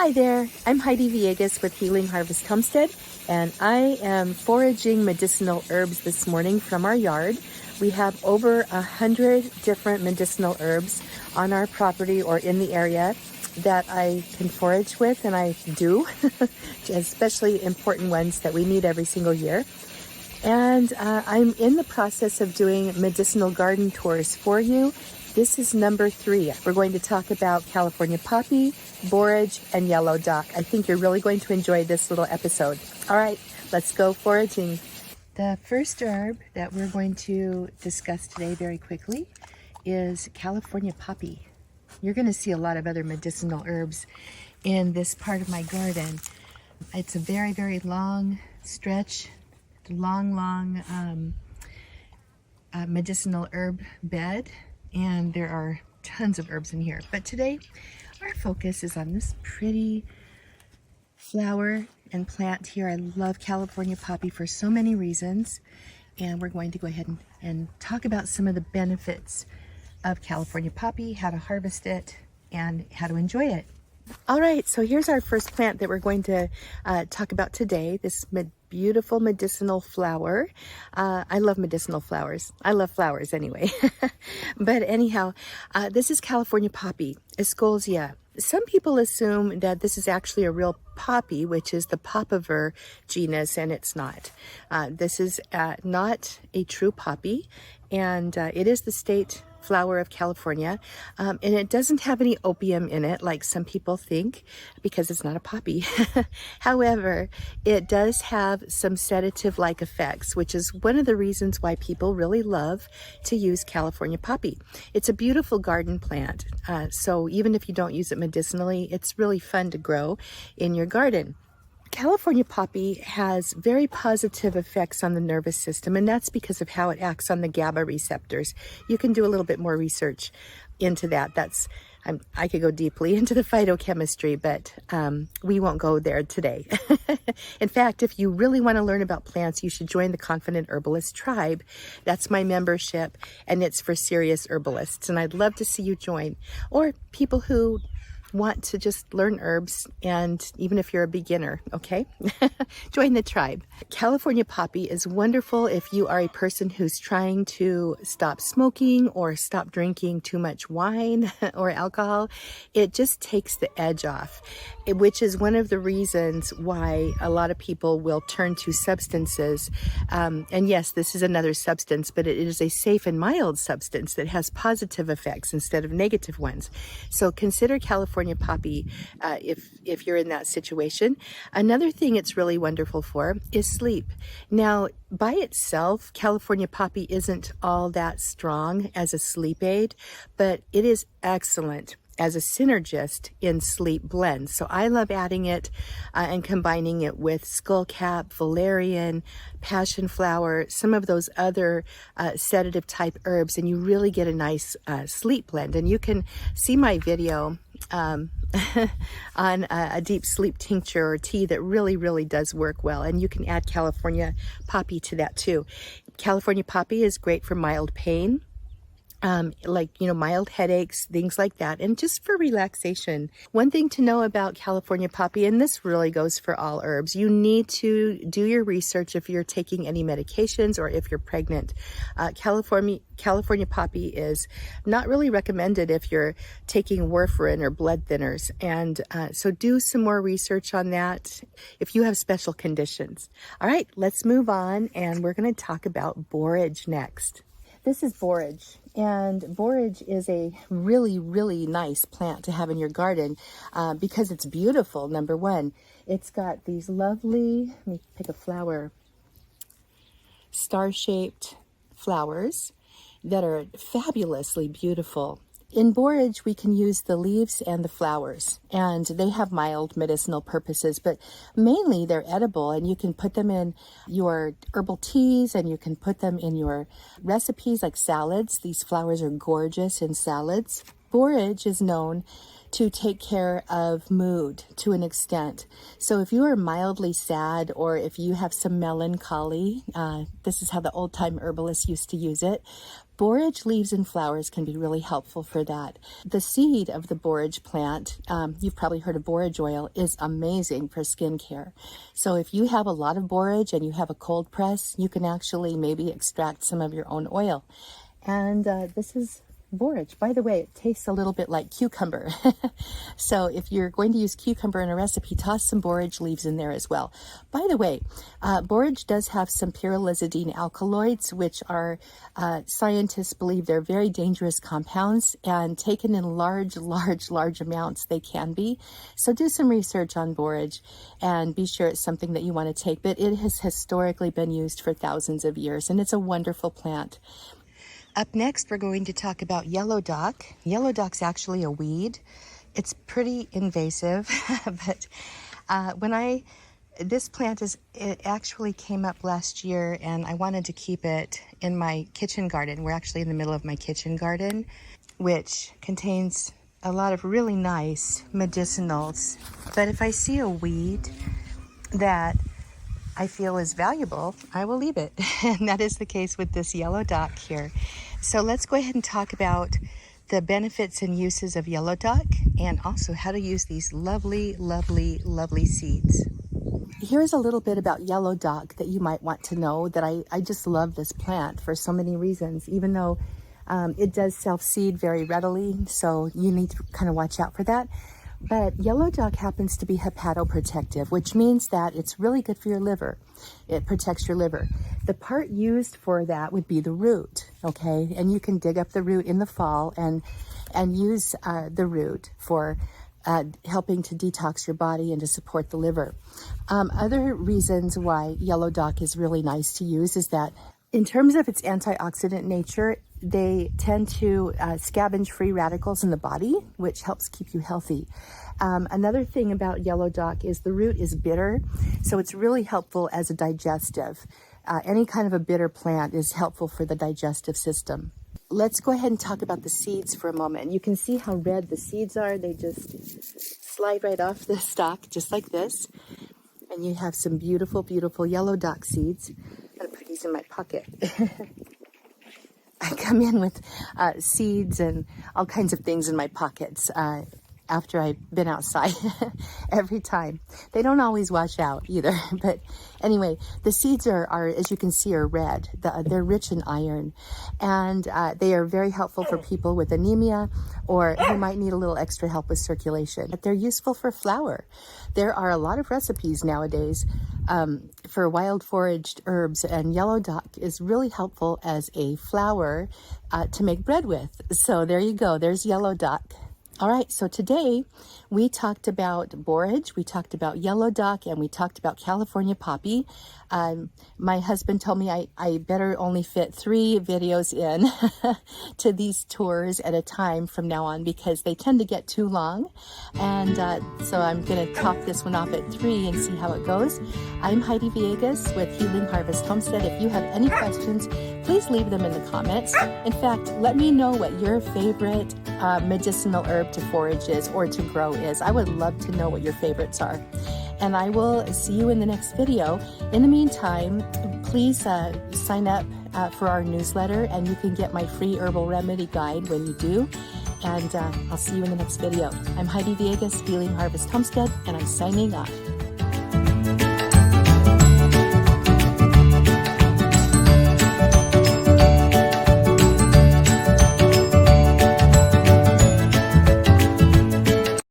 Hi there, I'm Heidi Villegas with Healing Harvest Homestead, and I am foraging medicinal herbs this morning from our yard. We have over 100 different medicinal herbs on our property or in the area that I can forage with, and I do, especially important ones that we need every single year. And I'm in the process of doing medicinal garden tours for you. This is number 3. We're going to talk about California poppy, borage, and yellow dock. I think you're really going to enjoy this little episode. All right, let's go foraging. The first herb that we're going to discuss today very quickly is California poppy. You're going to see a lot of other medicinal herbs in this part of my garden. It's a very, very long stretch, long medicinal herb bed, and there are tons of herbs in here. But today, our focus is on this pretty flower and plant here. I love California poppy for so many reasons, and we're going to go ahead and talk about some of the benefits of California poppy, how to harvest it, and how to enjoy it. All right, so here's our first plant that we're going to talk about today, this beautiful medicinal flower. I love medicinal flowers. I love flowers anyway. But anyhow, this is California poppy, Escolzia. Some people assume that this is actually a real poppy, which is the papaver genus, and it's not. This is not a true poppy, and it is the state flower of California, and it doesn't have any opium in it like some people think because it's not a poppy. However, it does have some sedative-like effects, which is one of the reasons why people really love to use California poppy. It's a beautiful garden plant, so even if you don't use it medicinally, it's really fun to grow in your garden. California poppy has very positive effects on the nervous system, and that's because of how it acts on the GABA receptors. You can do a little bit more research into that. I could go deeply into the phytochemistry, but we won't go there today. In fact, if you really want to learn about plants, you should join the Confident Herbalist tribe. That's my membership, and it's for serious herbalists, and I'd love to see you join, or people who want to just learn herbs, and even if you're a beginner, okay? Join the tribe. California poppy is wonderful if you are a person who's trying to stop smoking or stop drinking too much wine or alcohol. It just takes the edge off, which is one of the reasons why a lot of people will turn to substances. And yes, this is another substance, but it is a safe and mild substance that has positive effects instead of negative ones. So consider California poppy if you're in that situation. Another thing it's really wonderful for is sleep. Now, by itself, California poppy isn't all that strong as a sleep aid, but it is excellent as a synergist in sleep blends. So I love adding it and combining it with skullcap, valerian, passion flower, some of those other sedative type herbs, and you really get a nice sleep blend. And you can see my video on a deep sleep tincture or tea that really does work well, and you can add California poppy to that too. California poppy is great for mild pain, mild headaches, things like that, and just for relaxation. One thing to know about California poppy, and this really goes for all herbs, you need to do your research if you're taking any medications or if you're pregnant. California poppy is not really recommended if you're taking warfarin or blood thinners, and so do some more research on that if you have special conditions. All right, let's move on, and we're going to talk about borage next. This is borage, and borage is a really nice plant to have in your garden because it's beautiful. Number one, it's got these lovely, let me pick a flower, star-shaped flowers that are fabulously beautiful. In borage, we can use the leaves and the flowers, and they have mild medicinal purposes, but mainly they're edible, and you can put them in your herbal teas, and you can put them in your recipes like salads. These flowers are gorgeous in salads. Borage is known to take care of mood to an extent. So if you are mildly sad, or if you have some melancholy, this is how the old-time herbalists used to use it. Borage leaves and flowers can be really helpful for that. The seed of the borage plant, you've probably heard of borage oil, is amazing for skincare. So if you have a lot of borage and you have a cold press, you can actually maybe extract some of your own oil. And this is borage. By the way, it tastes a little bit like cucumber. So if you're going to use cucumber in a recipe, toss some borage leaves in there as well. By the way, borage does have some pyrrolizidine alkaloids, which are, scientists believe they're very dangerous compounds, and taken in large amounts, they can be. So do some research on borage and be sure it's something that you want to take. But it has historically been used for thousands of years, and it's a wonderful plant. Up next, we're going to talk about yellow dock. Yellow dock's actually a weed. It's pretty invasive, but this plant it actually came up last year, and I wanted to keep it in my kitchen garden. We're actually in the middle of my kitchen garden, which contains a lot of really nice medicinals. But if I see a weed that I feel is valuable, I will leave it. And that is the case with this yellow dock here. So let's go ahead and talk about the benefits and uses of yellow dock, and also how to use these lovely seeds. Here's a little bit about yellow dock that you might want to know, that I just love this plant for so many reasons, even though it does self-seed very readily, so you need to kind of watch out for that. But yellow dock happens to be hepatoprotective, which means that it's really good for your liver. It protects your liver. The part used for that would be the root, okay? And you can dig up the root in the fall and use the root for helping to detox your body and to support the liver. Other reasons why yellow dock is really nice to use is that in terms of its antioxidant nature, they tend to scavenge free radicals in the body, which helps keep you healthy. Another thing about yellow dock is the root is bitter, so it's really helpful as a digestive. Any kind of a bitter plant is helpful for the digestive system. Let's go ahead and talk about the seeds for a moment. You can see how red the seeds are. They just slide right off the stalk, just like this. And you have some beautiful yellow dock seeds. I'm going to put these in my pocket. I come in with seeds and all kinds of things in my pockets after I've been outside every time. They don't always wash out either. But anyway, the seeds are as you can see, are red. They're rich in iron. And they are very helpful for people with anemia or who might need a little extra help with circulation. But they're useful for flour. There are a lot of recipes nowadays for wild foraged herbs, and yellow dock is really helpful as a flour to make bread with. So there you go. There's yellow dock. All right, so today we talked about borage, we talked about yellow dock, and we talked about California poppy. My husband told me I better only fit 3 videos in to these tours at a time from now on, because they tend to get too long. And so I'm going to top this one off at 3 and see how it goes. I'm Heidi Villegas with Healing Harvest Homestead. If you have any questions, please leave them in the comments. In fact, let me know what your favorite medicinal herb to forage is or to grow is. I would love to know what your favorites are. And I will see you in the next video. In the meantime, please sign up for our newsletter, and you can get my free herbal remedy guide when you do. And I'll see you in the next video. I'm Heidi Villegas, Healing Harvest Homestead, and I'm signing off.